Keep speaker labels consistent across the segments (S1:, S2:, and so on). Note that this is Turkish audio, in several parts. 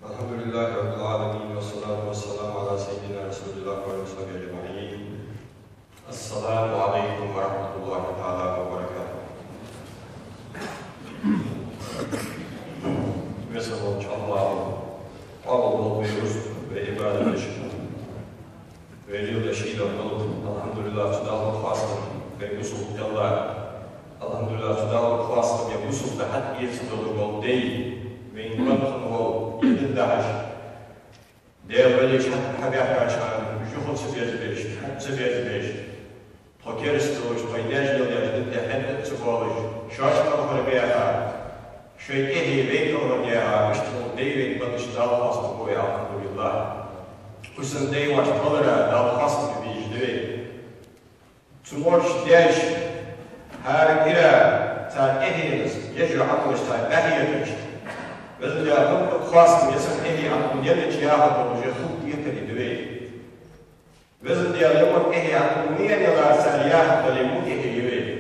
S1: Elhamdülillahi Rabbil alemin ve salatu ve selamu ala seyyidina Resulullah ve Resulü ecma'in. Esselamu aleyküm ve rahmetullahi teala ve berekatuhu. Mesela Allah'u buyuruz ve ibadet eşittir. Ve yıldaşıyla olup, elhamdülillah tudalı khastım ve Yusuf Allah. Elhamdülillah tudalı khastım ve Yusuf da had iyisi dolu ol değil. Ve inanın o yedindaş. Devrelik habiyat karşılan, juhul sebezbeş, had sebezbeş. Tokeristoloş, toydejlilejde tehennet çıkoluş, şaşmalı hırbiyaha. Şöyle ehi ve yolunca, iştihul deyvek bakış dal khastım bu ya elhamdülillah. Kusun deyvaş kalıra dal khastım bir vicdüve. Tumorş deş, her gira, ta ehiniz, yecü akılış ta behiyetmiş. Vezil ya hukuk khastım yesin ehi akılın yerine ciyahat olacak hukuk yeteri düve. Vezil ya limon ehi akılın niyen yalar saliyahat da limon ehi yüve.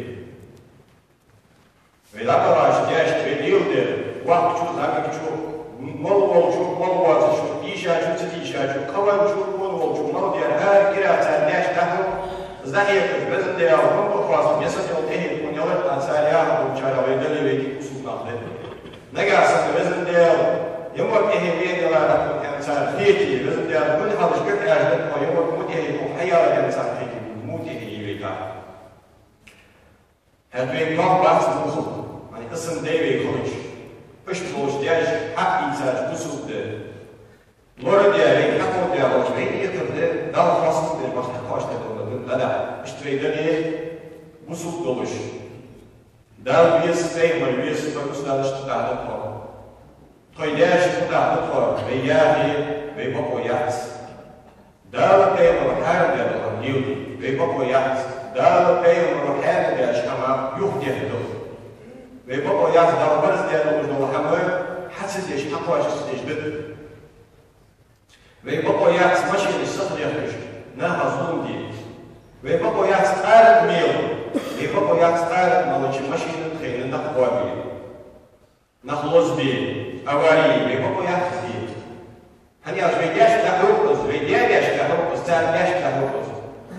S1: Ve lakalaş deş ve yıldır, vakçu, zamikçu, mal varçu, işaçu, işaçu, kavançu, molvolçu, mal diğer her gira ta deş takım. Zahiyettir, vezil ya hukuk khastım yesin ehi kunyalar saliyahat olacak ve deliveyi usul nakli. Negasın vezin deyal, yamur ehliye yalar insan fiyeti, vezin deyal kul halış gök ejdet o yamur mutehli o hayal insan fiyeti, mutehli veka. Hedvey kaf bahs musul, hani ısın deyvey kılıç. Pışt boş deyaj, hak insan musuldu. Lora deyaley, hak o deyal, o çvey yatırdı, dal fasıldır, başka kaçta konudu, lada, iştveyden musul doluş. Dal vies feimer, vies bakustadış tutahlı kor. Toydej tutahlı kor, ve yahi, ve bakoyat. Dal feimer her dedal yildi, ve bakoyat. Dal feimer her dedal şama yuh dehdo. Ve bakoyat dal barız dedal ucnol hamur, hasidej, akvaşısdej bid. Ve bakoyat maşini sıhır yapış, naha zulm değil. Ve bakoyat ağrık mil. И пока я старый, молочи машины, хейны на хобби, на хлозби, аварии, и пока я хзит. Они аж ведяш на хрупкость, ведяш на хрупкость, царяш на хрупкость.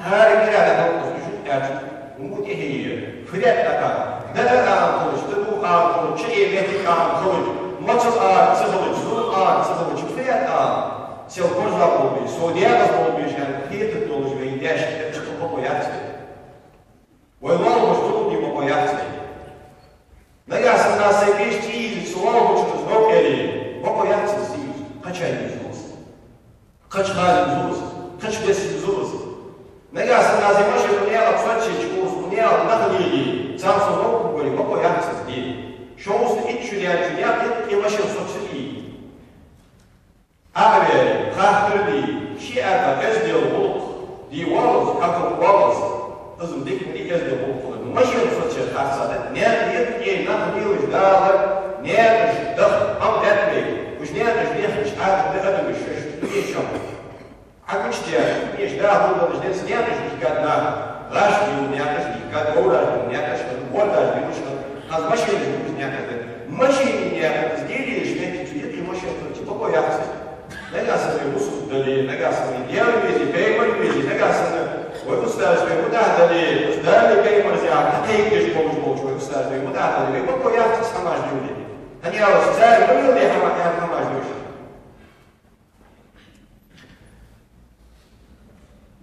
S1: Хари кира на хрупкость, ушут ячу, умут и хейе, фред така, дада аан кылыч, даду аан кылыч, чие метик аан кылыч, мочыл аан цыгылыч, зул аан цыгылыч, фред аан. Сел кожа болби, соудиагаз болби, жан хитет долыч, ведяш, чыкыл пока ячу. Ойлал муштул не попояцей. Нагасан на сайбешти изи, сулал мучнус нокели, попояцей сиюз, качай мизулус. Качхали мизулус, качбеси мизулус. Нагасан на зимаши униала псачи чкус, униала нахлили, цамсу ноку голи, попояцей сди. Шоус итчуня, и машин соксили. Агвери, хахтырли, шиата, эздел волк, ди волос, как волос. Kızım dikmedi ezde bulkuları. Maşın fırça karsadı. Ne yetkiye nakliyiz dağlar. Ne yetiş dağ. Am etmeyi. Kuş ne yetiş ne yetiş. Ağzı da adım işleş. Ne yaşam. Akıç diye. Ne yaş dağ bulduğunuz neyse. Ne yetiş dikkat na. Laş diyor. Ne yetiş dikkat. Uğraş diyor. Ne yetiş. Ordaş diyor. Az maşın diyor. Ne yetiş. Maşın ne yetiş. Geri işmek için. Yetki maşın fırça. Bako yapsın. Ne gasın ve usul dali. Ne gasın ve diğer üyezi. Peygamber üyezi. Ne gasın ve ويستاذ بمداهدة أستاذ كي مرزع حقيقي يجب وجبوش ويستاذ بمداهدة ويبقوا يحتس حماش جولي هني يا أستاذ ويولي حماش جولي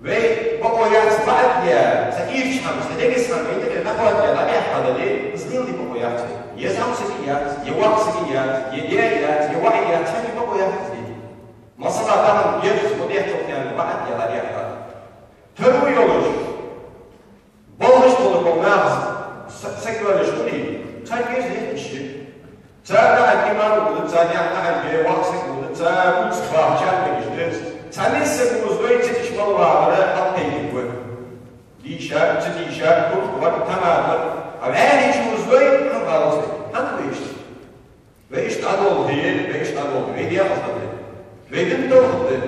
S1: ويبقوا يحتس بعد يا سكير شمس هديك سمع بيتك الأخوات يا لا يحفظ لي زنيل دي بقوا يحتس يسام سكيات يواق سكيات يديات يوعيات هم يبقوا يحتس لي مصلا دهم يجب وديحتس يعني بعد يا لا يحفظ Törü yoluş, bolğış dolu bolmaz, sekülerleş kuni, çay gezdi işi. Çayda imam oldu, çayda hangi vaksit oldu, çay uç bahçe geçti. Çanese buzdoy çekişmalı vardı, atlayıp bu. Dişer, çidişer, kurtlar, tamamen. Ama her hiç buzdoy hangi hangi işte. Ve işte adol değil, ve işte adol, ve diye atladı. Ve din doğdu,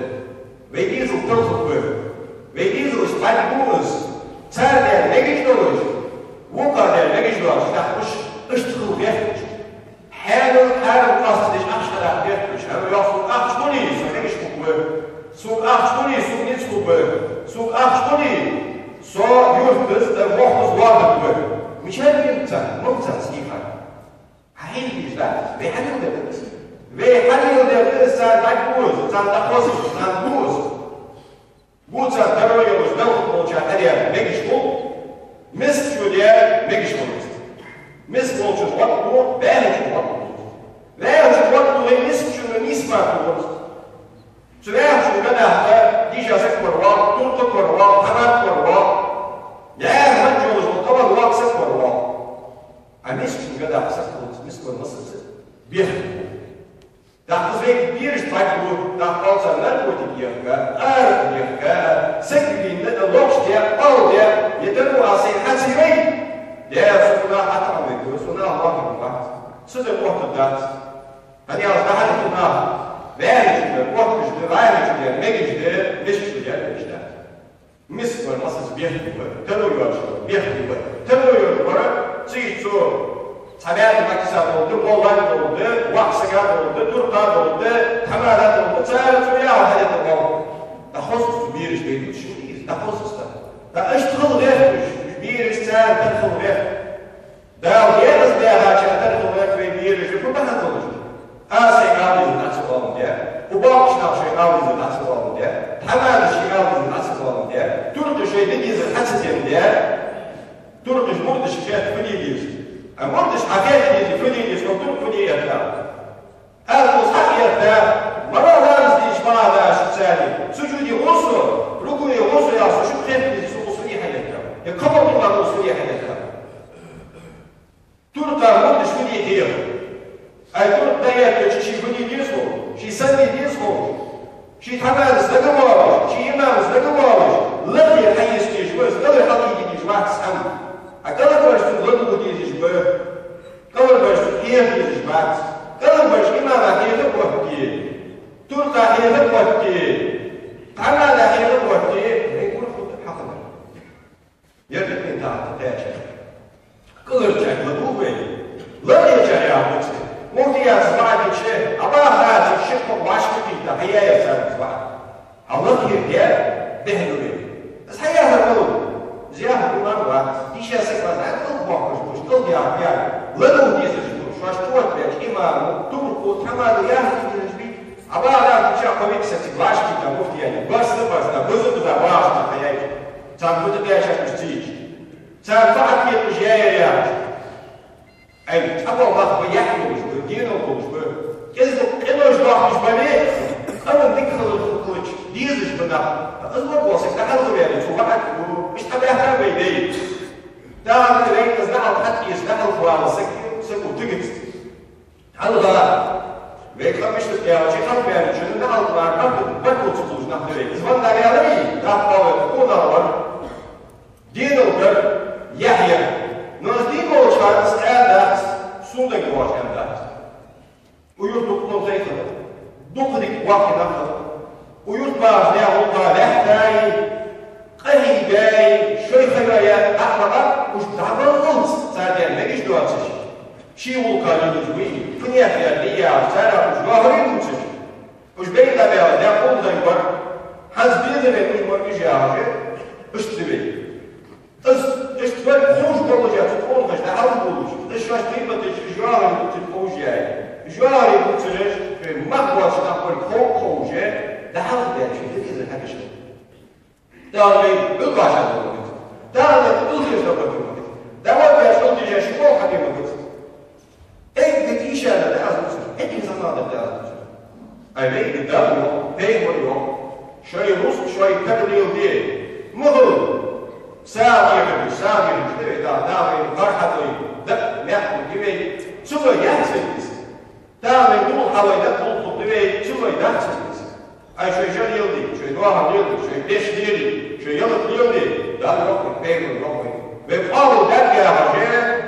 S1: ve dizil doğdu bu. Ve dizilus balbuz, çar der ne geçiyoruz? Vuka der ne geçiyoruz? Takmış, ıştıkıl vermiş. Her kastediş akşara vermiş. Her yoksul akş Ve halil de sen takbuz, sen takosuz, sen buz. Bu sen terörüyoruz, ne olacak her yer megiş bul. Mis şöyle megiş buluruz. Mis buluruz, what bu, ben için what buluruz. Ve için what buluruz, mis şunu mis var buluruz. Süreya şunu kadar da diyeceğiz korva, turta korva, tamat korva. Ya ben yoluz, tamam vaksa korva. Mis şunu kadar kısa buluruz, mis korvasız. Bir. Dat is weer is takboer, dat als een narcotica, aardica, sekvin, de lokstia, aldia, je doet als een hatsirei. Ja, zo vandaag had ik alweer, dus vandaag mag ik wacht. Zo de wordt dat. En ja, als daar had ik vandaag, weinig de, wordt is de, weinig de, menig de, wist je dat is dat. Misver, als het weer gebeurt, weer gebeurt, zie je zo. Tabiat maksa oldu, bollan oldu, vaksaga oldu, turta oldu, tamarat oldu, çağırtı ya hayat oldu. Da hosus bir iş değil, şimdi da hosus da. Da iştihal vermiş, bir iş çağır, terhal ver. Da yeriz de haçan terhal ver ve bir iş, bu da nasıl olur? Asay avizin nasıl oldu diye, bu bakışlar şey avizin nasıl oldu diye, tamarat şey avizin nasıl oldu diye, turtu şey de gizli haçızım diye, turtu burada şikayet fıdiyeliyiz. Мордыш опять ездит, фудили, что вдруг фудиет там. Арбуз хакет, да, моралар здесь мада шицали. Сужуди осу, ругуи осу я сушу хепни здесь осу не хадет там. Я кого не могу осу не хадет там. Турта мордыш фудит ее. А тут дает, что фуди диску, что сами диску, что тамар сдоговалыш, что имам сдоговалыш. Лады хайски жвы, сталы хакиди не жвак сам. A cada vez que o lado dizes bem, cada vez que dizes bate, cada vez que nada é pode ter, tudo está pode ter, está nada pode ter, nem por tudo é rápido. E a gente está até já. Color check, lado bem, lado check é a você. Muito é as vagas check, a barra de check com baixo que está aí é essa vaga. A lado que é, bem do bem. Essa aí é a lado. Ziyaret kullanmak, dişe sekmezler, kıl bakmış, kıl yapıyor. Lado dizes bu, şu an çok büyük imamı, turku, tamadı yahdiniz bir. Ama adam bir şey komik sesi, başki da muhtiyani, başlı başına, bızı bıza başına hayal. Sen bu da yaşatmış çiğ. Sen fark etmiş yer yapmış. Ay, ama bak bu yahdiniz bu, din olmuş bu. Kız bakmış böyle, ama dik kılıç, dizes bu da. Azma boşak, daha da böyle, şu vakit bu. مش تبعها بيديك تعرف تلاقي تزرعها حتى يزرعها فوق سكو تجت على الغلاء بيك مش تبقى شيء خلف يعني شنو ده على الغلاء برضو تقولش نحضري زمان ده يا ري ده قوي كون اور دين البر يحيى ناس دين مو شارس عندك سودك واش عندك ويرتق نو زي كده دقدك واحد اخر ويرتبع ده هو ده قهيباي شوي خبايا أحرقا وش دعبر الغلط ساديا ماكيش دواتش شي وكالي نجوي فنيا فيها ليا سارا وش ظاهرين نوتش وش بين دابا دا قول دايبر حاز بيزني وش مرميش يا عاجي وش تبي اش تبان خوش بولجات تقولش دا عاود بولج اش واش تيبا تش جواري تقولش جاي جواري بوتش ما بواش نقول خوجه دا عاود داش تدير هكاش Dalej wykażę do tego. Dalej użyć do tego. Dalej wiesz, że się kocha nie mogę. Ej, dzisiaj na teraz muszę. Ej, za nada teraz muszę. A wej, dalej, wej, mojo. Şöyle Rus, şöyle kadınıyor diye. Muhur. Sağlayalım, evet, daha farklı. Da, ne yapayım gibi. Çünkü gerçekten. Daha bu havayda tutup gibi, çünkü gerçekten. Ay şöyle yıldı, şöyle doğa yıldı, şöyle 5 yıldı, şöyle yıldı. Daha yok, peygamber yok. Ve Paul derdi hacı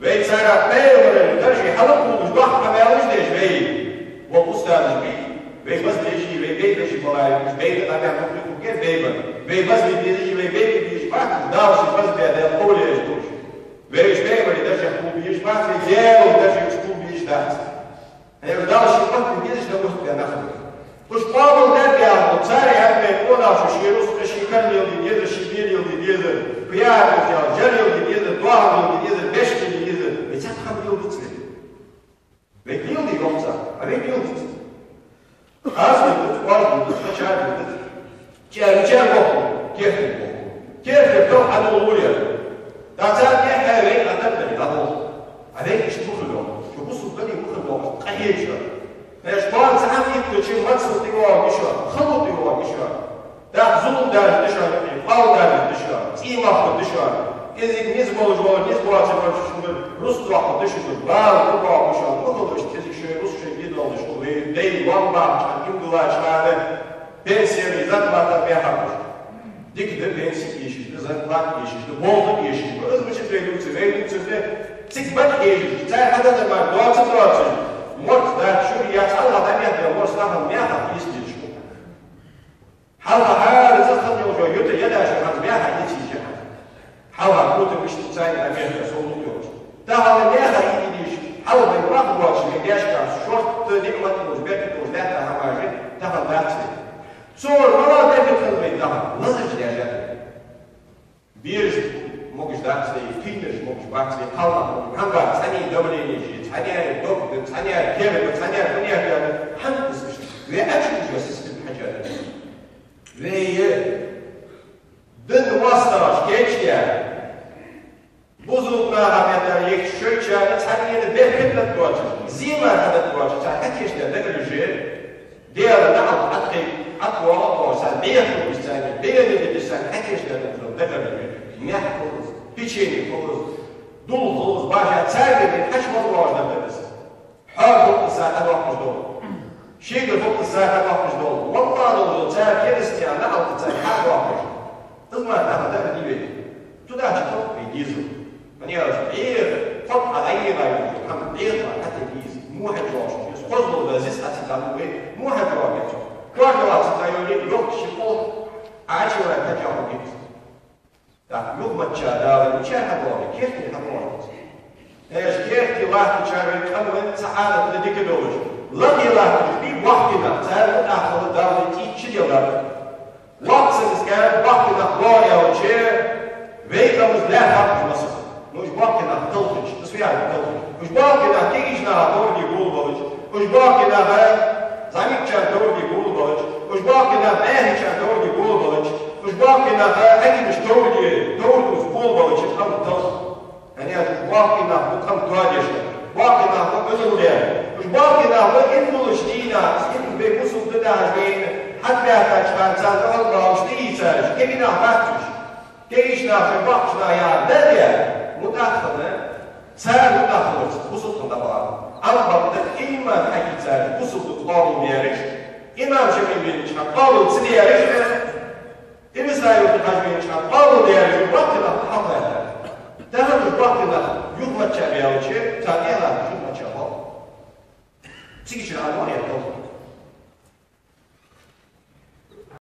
S1: ve sana peygamberin tercih halık bulmuş, bak haberiniz değişmeyi. Bu ustadız bir, ve bazı ve beyleşi kolaymış, beyle tabiat tutup gel beyler. Ve bazı beyleşi ve beyleşi bak, davşı bazı beyler kolye tutuş. Ve iş peygamberin tercih bulmuş, bak ve gel tercih bulmuş da. Yani davşı bak beyleşi de bu ya nasıl? Уж Павел Дербиан, царь Англии, он аж широкий, шикарный, где-то шибирил, где-то приятел, жарил, где-то плавал, где-то пешки, где-то. Ведь это там был выцвет. Ведь был ли овца? Ve yıldız. Az yıldız, var yıldız, kaçar yıldız. Çer boku, kefir boku. Kefir çok hanı olur ya. Dağıtan ne heveyin adamları yalı. Adayın işte bu kılıyor. Şu bu sultan iyi bu kılıyor. Kahir şu. Şuan sen ilk için maksud diyor bir şu. Kılı diyor bir şu. Da zulüm derdi dışarı. Fal derdi dışarı. İmafı dışarı. Gezik niz bolucu olur, niz boğazı var şundur. Rus duakı dışıdır. Bağır bu bağlı şu an. Bu kılıyor işte kezik şöyle Rus şekilde olmuş. Değil, van bağımçlar, imdulaçları. Pensiyonu zatlardan bir yapmış. Dikide pensik yeşildi, zatlar yeşildi, bolluk yeşildi. Özmüşü verilmüşü Cikbak yeşildi. Sen kadar var, doğası. Mort da şu riyat Allah'tan yapıyor. Mort sınavın meyahak yeşildi şu. Halka her zıkkın yolcu, yutu yadaşı haz meyahak yeşildi. Halka kutu müştü sayın Amerika soruluyor. Daha meyahak yeşildi. Halka bırak bu açıyı, yaşkan, şort, nikmatın ucu, belki de ucu, lehta hamacı, daha dağıtı. Sonra bana belki kılmayı daha nasıl işleyecek? Bir moguşdaçlığı, filmler moguşdaçlığı, kalmadı. Hangi sani dominayıcı, sani doktor, sani kevin, sani dünyada hangi kısmıştır? Ve açıkçası sistem hacaret. Ve din vasıtaş geçiyor. Buzuluk merhametler yekşöçe, sani belki duacı, zima kadar duacı, sani geçtiğinde ölücü, diğerinde atwa sen ne yapıyorsun? Ne yapıyorsun? Herkeslerden sonra devamlı. Ne yapıyorsun? Piçini yapıyorsun. Dul kılız, başa sergilin, haşmalı vardır. Her hukuk saate bakmış dolu. Şiir hukuk saate bakmış dolu. Vallahi dolu, sen Hristiyan ne altı sen her bakmış. Kızma daha da bir gibi. Tudaçı çok bir gizli. Ben yazdım. Fot alayı var. Tam bir var. Hatta gizli. Muhacı olmuş. Kozlu da zis atidan ve muhacı olmuş. Guarda atitayoli yok kişi ol. Ağaç olarak tecavüz edilir. Yok maçça dağılır. İçer haber. Kefti haber. Kefti vakti çağırır. Kamın saadet dedik olur. Lan yıllar bir vaktine. Sağlık akıllı davranıcı içi yıllar. Vaksınız gel vaktine doğaya uçer. Veykamız leh yapmışması. Nuş vaktine tılkıç. Isfiyar tılkıç. Nuş vaktine keyişna doğru bulmalıç. Nuş vaktine Zamitçan doğru bulmalıç. Nuş vaktine mehniçan doğru bulmalıç. Nuş vaktine ekmiş doğru bulmalıç. Tam tılkıç. Yani nuş vaktine bu tam doğacaşı. Vaktine bu özürler. Nuş vaktine bu infuluş dina. İskin ve musul dıdağın. Hatta kaçmansan da Allah'ın değilseniz. Kemine bakmış. Keyişna ve bakışna ya ne diye? Mutatfını sen mutatfınırsın. Bu sultunda var. Ama iman hakikten bu sultun kabul diyerek İmam Şefi'nin çıkan kabul diyerek İmam-ı Hacmi'nin çıkan kabul diyerek vaktine hamle eder. Daha bir vaktine yuhmatça bir alıcı, tanıyalar yuhmatça var. Sikişin Almanya'da oldu.